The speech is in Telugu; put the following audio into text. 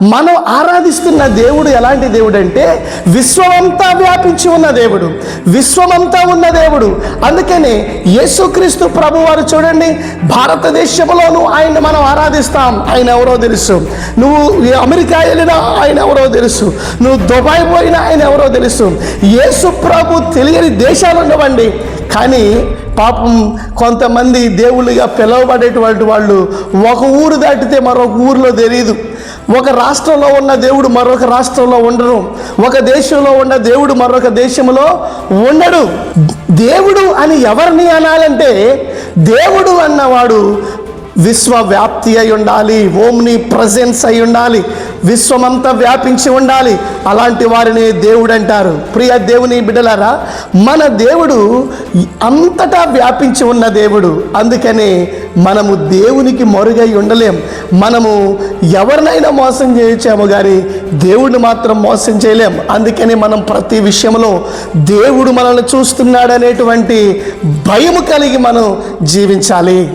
మనం ఆరాధిస్తున్న దేవుడు ఎలాంటి దేవుడు అంటే విశ్వమంతా వ్యాపించి ఉన్న దేవుడు, విశ్వమంతా ఉన్న దేవుడు. అందుకనే యేసుక్రీస్తు ప్రభు వారు చూడండి, భారతదేశంలోనూ ఆయన మనం ఆరాధిస్తాం. ఆయన ఎవరో తెలుసు. నువ్వు అమెరికా వెళ్ళినా ఆయన ఎవరో తెలుసు. నువ్వు దుబాయ్ పోయినా ఆయన ఎవరో తెలుసు. యేసు ప్రభు తెలియని దేశాలు ఉండవండి. కానీ పాపం కొంతమంది దేవుళ్ళుగా పిలువబడేటువంటి వాళ్ళు ఒక ఊరు దాటితే మరొక ఊరిలో తెలియదు. ఒక రాష్ట్రంలో ఉన్న దేవుడు మరొక రాష్ట్రంలో ఉండడు. ఒక దేశంలో ఉన్న దేవుడు మరొక దేశంలో ఉండడు. దేవుడు అని ఎవరిని అనాలంటే, దేవుడు అన్నవాడు విశ్వవ్యాప్తి అయి ఉండాలి, ఓమ్ని ప్రజెన్స్ అయి ఉండాలి, విశ్వమంతా వ్యాపించి ఉండాలి. అలాంటి వారిని దేవుడు అంటారు. ప్రియ దేవుని బిడ్డలారా, మన దేవుడు అంతటా వ్యాపించి ఉన్న దేవుడు. అందుకనే మనము దేవునికి మరుగై ఉండలేం. మనము ఎవరినైనా మోసం చేయొచ్చాము కానీ దేవుడిని మాత్రం మోసం చేయలేం. అందుకని మనం ప్రతి విషయంలో దేవుడు మనల్ని చూస్తున్నాడనేటువంటి భయము కలిగి మనం జీవించాలి.